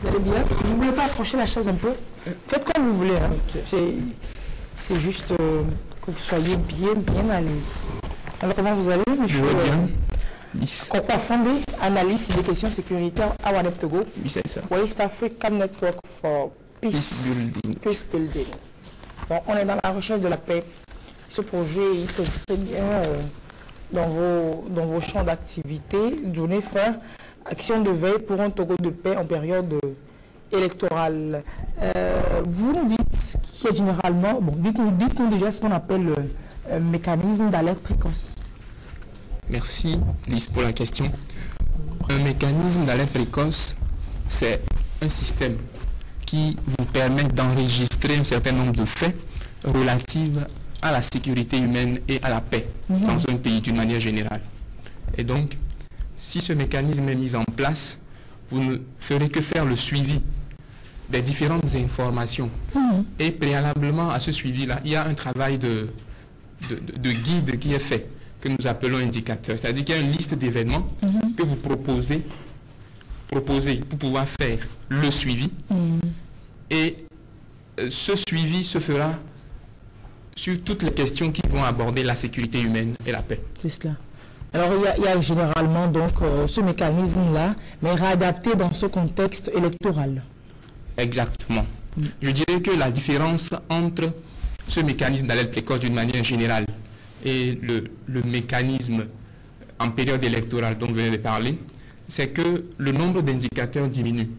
Vous allez bien? Vous ne voulez pas approcher la chaise un peu? Faites comme vous voulez. Hein. C'est juste que vous soyez bien à l'aise. Alors, comment vous allez, monsieur? Je vais bien. Kokwa Fondé, analyste des questions sécuritaires à Wanep Togo. Oui, c'est ça. West African Network for Peace Building. Bon, on est dans la recherche de la paix. Ce projet, il s'inscrit bien dans vos champs d'activité. Donner fin, action de veille pour un Togo de paix en période électorale. Vous nous dites qui est généralement, bon, dites-nous déjà ce qu'on appelle le mécanisme d'alerte précoce. Merci, Lise, pour la question. Un mécanisme d'alerte précoce, c'est un système qui vous permet d'enregistrer un certain nombre de faits relatifs à la sécurité humaine et à la paix dans un pays d'une manière générale. Et donc, si ce mécanisme est mis en place, vous ne ferez que faire le suivi des différentes informations. Et préalablement à ce suivi-là, il y a un travail de guide qui est fait, que nous appelons indicateur. C'est-à-dire qu'il y a une liste d'événements que vous proposez pour pouvoir faire le suivi. Et ce suivi se fera sur toutes les questions qui vont aborder la sécurité humaine et la paix. C'est cela. Alors, il y a généralement donc ce mécanisme-là, mais réadapté dans ce contexte électoral. Exactement. Je dirais que la différence entre ce mécanisme d'alerte précoce d'une manière générale et le mécanisme en période électorale dont vous venez de parler, c'est que le nombre d'indicateurs diminue.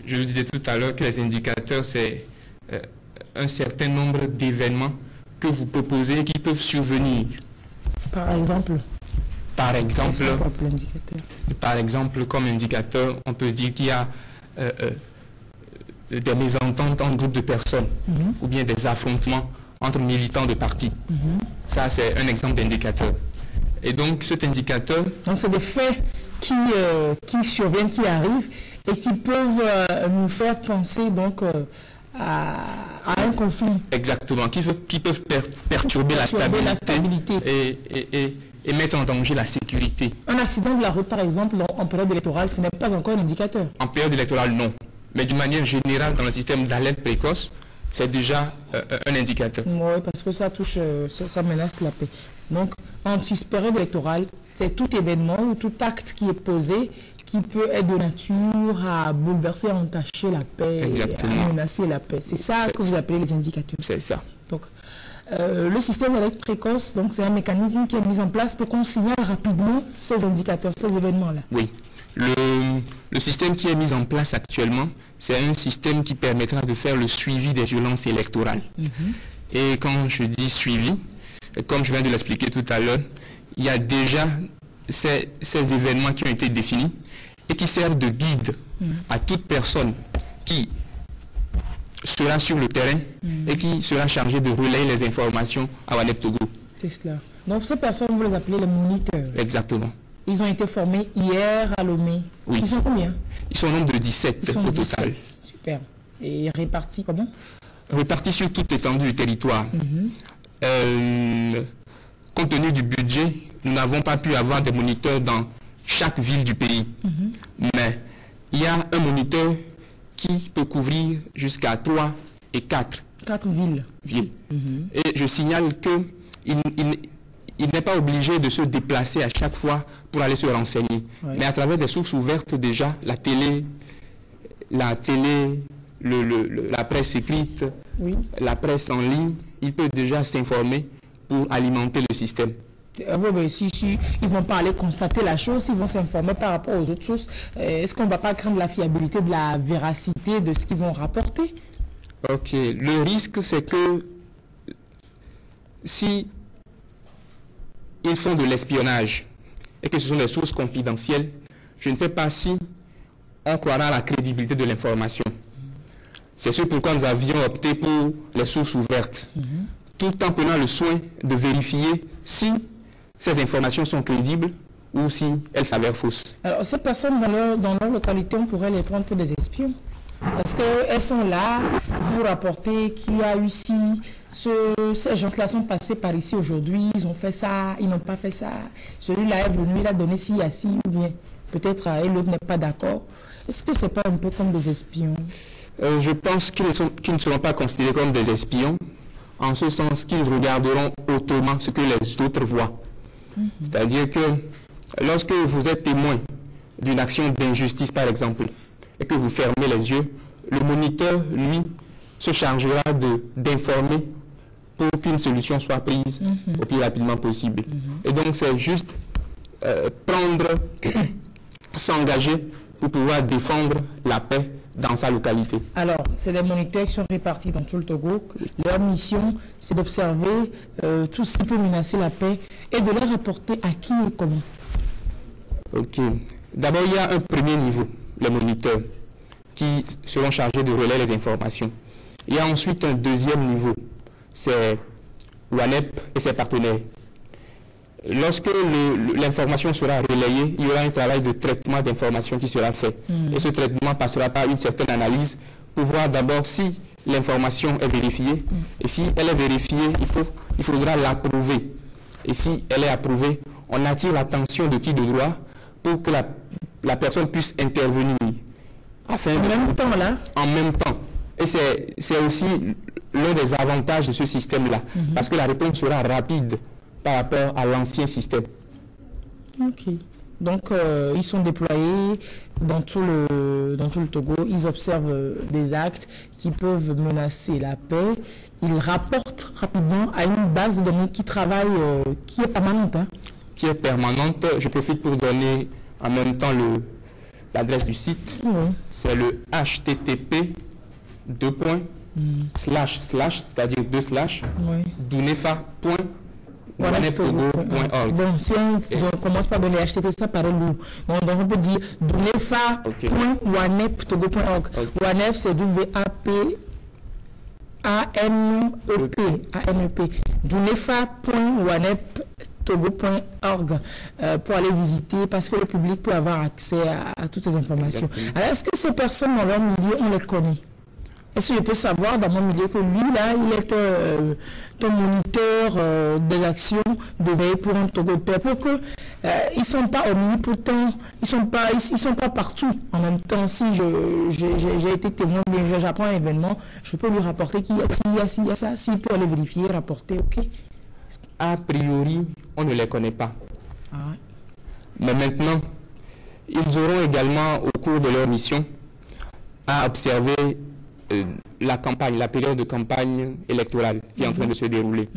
Je vous disais tout à l'heure que les indicateurs, c'est un certain nombre d'événements que vous proposez qui peuvent survenir. Par exemple, comme indicateur, on peut dire qu'il y a des mésententes entre groupes de personnes ou bien des affrontements entre militants de partis. Ça, c'est un exemple d'indicateur. Et donc, cet indicateur... Donc, c'est des faits qui surviennent, qui arrivent et qui peuvent nous faire penser donc à un conflit. Exactement, qui peuvent perturber la stabilité et mettre en danger la sécurité. Un accident de la route, par exemple, en période électorale, ce n'est pas encore un indicateur. En période électorale, non. Mais d'une manière générale, dans le système d'alerte précoce, c'est déjà un indicateur. Oui, parce que ça touche, ça menace la paix. Donc, en période électorale, c'est tout événement ou tout acte qui est posé qui peut être de nature à bouleverser, à entacher la paix, à menacer la paix. C'est ça que vous appelez les indicateurs. C'est ça. Donc, le système d'alerte précoce, donc c'est un mécanisme qui est mis en place pour qu'on signale rapidement ces indicateurs, ces événements-là. Oui. Le système qui est mis en place actuellement, c'est un système qui permettra de faire le suivi des violences électorales. Et quand je dis suivi, comme je viens de l'expliquer tout à l'heure, il y a déjà ces événements qui ont été définis et qui servent de guide à toute personne qui sera sur le terrain et qui sera chargée de relayer les informations à Wanep Togo. C'est cela. Donc ces personnes, vous les appelez les moniteurs. Exactement. Ils ont été formés hier à Lomé. Oui. Ils sont combien? Ils sont au nombre de 17 au total. Super. Et répartis comment? Répartis sur toute l'étendue du territoire. Compte tenu du budget, nous n'avons pas pu avoir des moniteurs dans chaque ville du pays. Mais il y a un moniteur qui peut couvrir jusqu'à 3 et 4. 4 villes. Et je signale qu'il n'est pas obligé de se déplacer à chaque fois pour aller se renseigner. Mais à travers des sources ouvertes déjà, la télé, la presse écrite, la presse en ligne, il peut déjà s'informer pour alimenter le système. Si ils vont pas aller constater la chose, ils vont s'informer par rapport aux autres sources. Est-ce qu'on ne va pas craindre la fiabilité, de la véracité de ce qu'ils vont rapporter? Ok. Le risque, c'est que si ils font de l'espionnage et que ce sont des sources confidentielles, je ne sais pas si on croira à la crédibilité de l'information. C'est ce pourquoi nous avions opté pour les sources ouvertes, tout en prenant le soin de vérifier si ces informations sont crédibles ou si elles s'avèrent fausses. Alors, ces personnes dans leur localité, on pourrait les prendre pour des espions. Parce qu'elles sont là pour rapporter qu'il y a eu ces gens-là sont passés par ici aujourd'hui, ils ont fait ça, ils n'ont pas fait ça. Celui-là est venu, il a donné ci, à ci, ou bien peut-être l'autre n'est pas d'accord. Est-ce que c'est pas un peu comme des espions? Je pense qu'ils ne seront pas considérés comme des espions, en ce sens qu'ils regarderont autrement ce que les autres voient. C'est-à-dire que lorsque vous êtes témoin d'une action d'injustice, par exemple, et que vous fermez les yeux, le moniteur, lui, se chargera d'informer pour qu'une solution soit prise au plus rapidement possible. Et donc, c'est juste s'engager pour pouvoir défendre la paix dans sa localité. Alors, c'est des moniteurs qui sont répartis dans tout le Togo. Leur mission, c'est d'observer tout ce qui peut menacer la paix et de leur rapporter à qui et comment. Ok. D'abord, il y a un premier niveau, les moniteurs, qui seront chargés de relayer les informations. Il y a ensuite un deuxième niveau, c'est WANEP et ses partenaires. Lorsque l'information sera relayée, il y aura un travail de traitement d'information qui sera fait. Et ce traitement passera par une certaine analyse pour voir d'abord si l'information est vérifiée. Et si elle est vérifiée, il faudra l'approuver. Et si elle est approuvée, on attire l'attention de qui de droit pour que la personne puisse intervenir. En même temps. Et c'est aussi l'un des avantages de ce système-là. Parce que la réponse sera rapide par rapport à l'ancien système. Ok. Donc, ils sont déployés dans tout le Togo. Ils observent des actes qui peuvent menacer la paix. Ils rapportent rapidement à une base de données qui travaille, qui est permanente. Hein. Qui est permanente. Je profite pour donner en même temps l'adresse du site. C'est le http c'est-à-dire dunefa.waneptogo.org. Bon, si on commence par donner HTTP, ça paraît lourd. Donc on peut dire dunefa.waneptogo.org. WANEP, c'est W-A-P-A-N-E-P. dunefa.waneptogo.org pour aller visiter, parce que le public peut avoir accès à toutes ces informations. Alors, est-ce que ces personnes dans leur milieu, on les connaît? Est-ce que je peux savoir dans mon milieu que lui, là, il est ton moniteur des actions de veille pour un Togo de paix, pour que ils ne sont pas omnipotents, ils sont pas partout. En même temps, si j'ai été témoin, j'apprends un événement, je peux lui rapporter qu'il y a ça, s'il peut aller vérifier, rapporter, ok? A priori, on ne les connaît pas. Ah ouais. Mais maintenant, ils auront également, au cours de leur mission, à observer la période de campagne électorale qui est en train de se dérouler.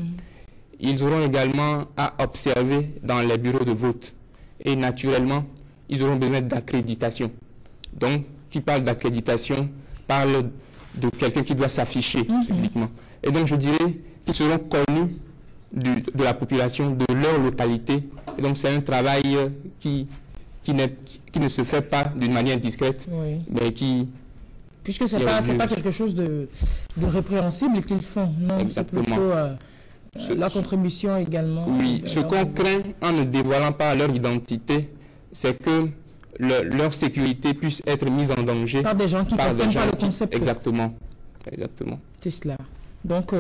Ils auront également à observer dans les bureaux de vote. Et naturellement, ils auront besoin d'accréditation. Donc, qui parle d'accréditation, parle de quelqu'un qui doit s'afficher publiquement. Et donc, je dirais qu'ils seront connus de la population, de leur localité. Et donc, c'est un travail qui ne se fait pas d'une manière discrète, mais qui... Puisque ce n'est pas quelque chose de répréhensible qu'ils font, non? Exactement. C'est plutôt la contribution également. Oui, ce qu'on craint en ne dévoilant pas leur identité, c'est que leur sécurité puisse être mise en danger par des gens qui ne comprennent pas le concept. Exactement. C'est cela. Donc,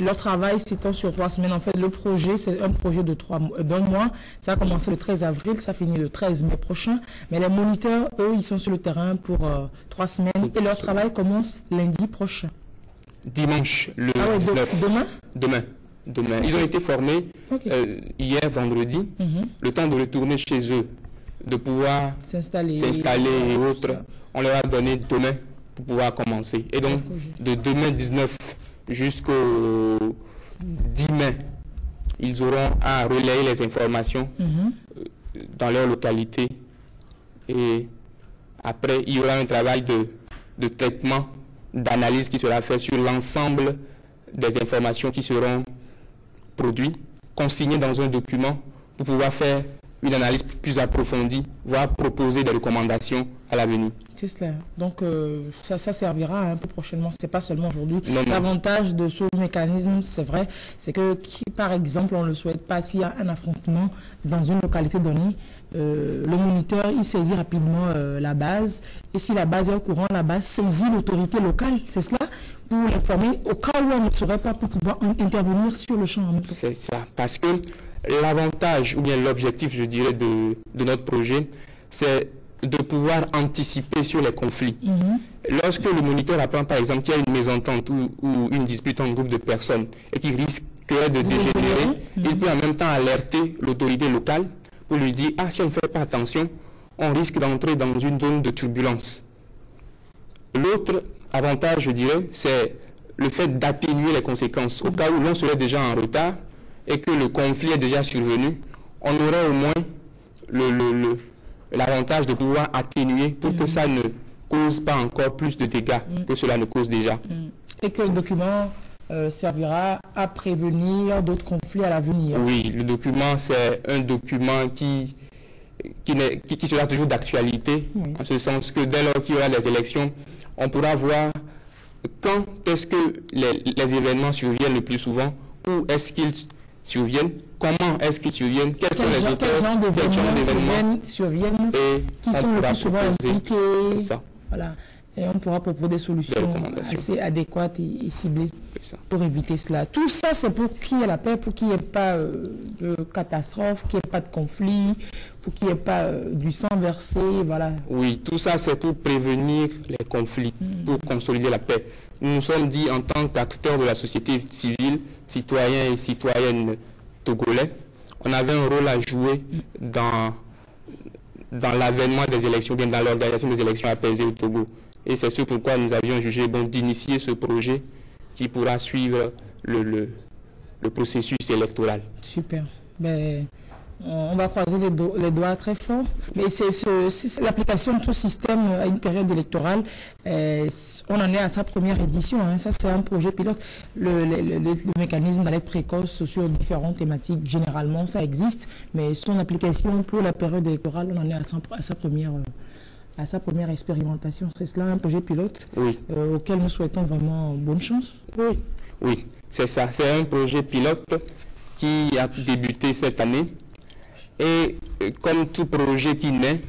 leur travail s'étend sur 3 semaines. En fait, le projet, c'est un projet d'un mois. Ça a commencé le 13 avril, ça finit le 13 mai prochain. Mais les moniteurs, eux, ils sont sur le terrain pour 3 semaines. Et leur travail commence lundi prochain. Dimanche, le 19. Demain. Ils ont été formés hier, vendredi. Le temps de retourner chez eux, de pouvoir s'installer et autres. On leur a donné demain pour pouvoir commencer. Et donc, de demain 19 jusqu'au 10 mai, ils auront à relayer les informations dans leur localité. Et après, il y aura un travail de traitement, d'analyse qui sera fait sur l'ensemble des informations qui seront produites, consignées dans un document pour pouvoir faire une analyse plus approfondie, voire proposer des recommandations à l'avenir. C'est cela. Donc, ça servira un peu prochainement. Ce n'est pas seulement aujourd'hui. L'avantage de ce mécanisme, c'est vrai, c'est que, par exemple, on ne le souhaite pas, s'il y a un affrontement dans une localité donnée, le moniteur, il saisit rapidement la base. Et si la base est au courant, la base saisit l'autorité locale. C'est cela, pour l'informer au cas où on ne saurait pas, pour pouvoir intervenir sur le champ. C'est ça. Parce que l'avantage, ou bien l'objectif, je dirais, de notre projet, c'est de pouvoir anticiper sur les conflits. Lorsque le moniteur apprend par exemple qu'il y a une mésentente ou une dispute en groupe de personnes et qui risquerait de dégénérer, il peut en même temps alerter l'autorité locale pour lui dire « Ah, si on ne fait pas attention, on risque d'entrer dans une zone de turbulence ». L'autre avantage, je dirais, c'est le fait d'atténuer les conséquences. Au cas où l'on serait déjà en retard et que le conflit est déjà survenu, on aurait au moins l'avantage de pouvoir atténuer pour que ça ne cause pas encore plus de dégâts que cela ne cause déjà. Et que le document servira à prévenir d'autres conflits à l'avenir. Oui, le document, c'est un document qui sera toujours d'actualité, en ce sens que dès lors qu'il y aura les élections, on pourra voir quand est-ce que les événements surviennent le plus souvent, où est-ce qu'ils surviennent, comment est-ce qu'ils surviennent, quels sont les auteurs, quel genre d'événements surviennent, et qui sont le plus souvent impliqués. Voilà. Et on pourra proposer des solutions assez adéquates et ciblées pour éviter cela. Tout ça, c'est pour qu'il y ait la paix, pour qu'il n'y ait pas de catastrophe, qu'il n'y ait pas de conflit, pour qu'il n'y ait pas du sang versé, voilà. Oui, tout ça, c'est pour prévenir les conflits, pour consolider la paix. Nous nous sommes dit, en tant qu'acteurs de la société civile, citoyens et citoyennes togolais, on avait un rôle à jouer dans l'avènement des élections, bien dans l'organisation des élections apaisées au Togo. Et c'est ce pourquoi nous avions jugé bon d'initier ce projet qui pourra suivre le processus électoral. Super. Ben, on va croiser les doigts très fort. Mais c'est l'application de ce système à une période électorale. On en est à sa première édition. Hein. Ça, c'est un projet pilote. Le mécanisme d'alerte précoce sur différentes thématiques, généralement, ça existe. Mais son application pour la période électorale, on en est à sa première expérimentation. C'est cela, un projet pilote auquel nous souhaitons vraiment bonne chance. Oui, c'est ça. C'est un projet pilote qui a débuté cette année. Et comme tout projet qui naît,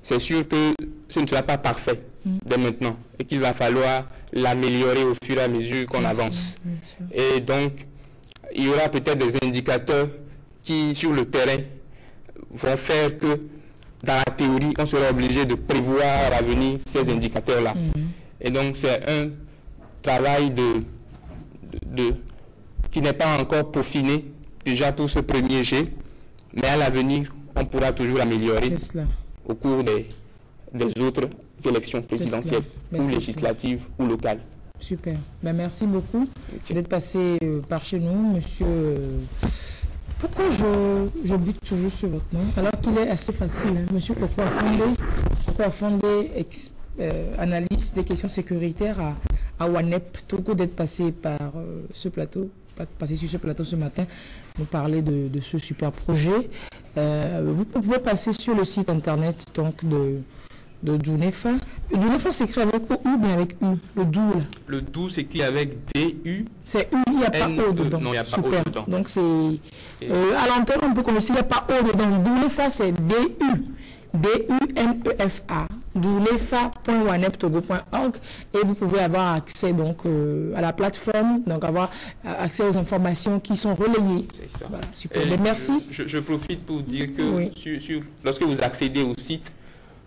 c'est sûr que ce ne sera pas parfait dès maintenant et qu'il va falloir l'améliorer au fur et à mesure qu'on avance. Et donc, il y aura peut-être des indicateurs qui, sur le terrain, vont faire que dans la théorie, on sera obligé de prévoir à venir ces indicateurs-là. Et donc, c'est un travail qui n'est pas encore peaufiné, déjà pour ce premier jet, mais à l'avenir, on pourra toujours l'améliorer au cours des autres élections présidentielles ou législatives ou locales. Super. Ben, merci beaucoup d'être passé par chez nous, monsieur. Pourquoi je bute toujours sur votre nom alors qu'il est assez facile, hein? Monsieur Koko Afondé, analyste des questions sécuritaires à WANEP, Togo, d'être passé par ce plateau, passer sur ce plateau ce matin, nous parler de ce super projet. Vous pouvez passer sur le site internet donc de Djounefa. Djounefa s'écrit avec O ou bien avec U? Le DOU là. Le DOU s'écrit avec D-U. C'est U, il n'y a pas O dedans. Non, il n'y a pas O dedans. Donc c'est... à l'antenne, on peut commencer, il n'y a pas O dedans. Djounefa, c'est D-U. D-U-N-E-F-A. Djounefa.waneptogo.org. Et vous pouvez avoir accès donc à la plateforme, donc avoir accès aux informations qui sont relayées. C'est ça. Voilà, super. Merci. Je profite pour dire que lorsque vous accédez au site,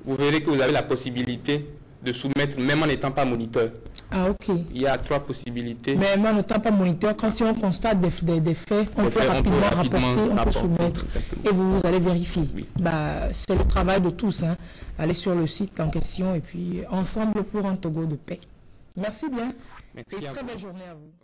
vous verrez que vous avez la possibilité de soumettre, même en n'étant pas moniteur. Ah, ok. Il y a 3 possibilités. Même en n'étant pas moniteur, quand si on constate des faits, on peut rapidement rapporter, on peut soumettre. Exactement. Et vous allez vérifier. Oui. Bah, c'est le travail de tous. Hein. Allez sur le site en question et puis ensemble pour un Togo de paix. Merci bien. Merci. Et très belle journée à vous.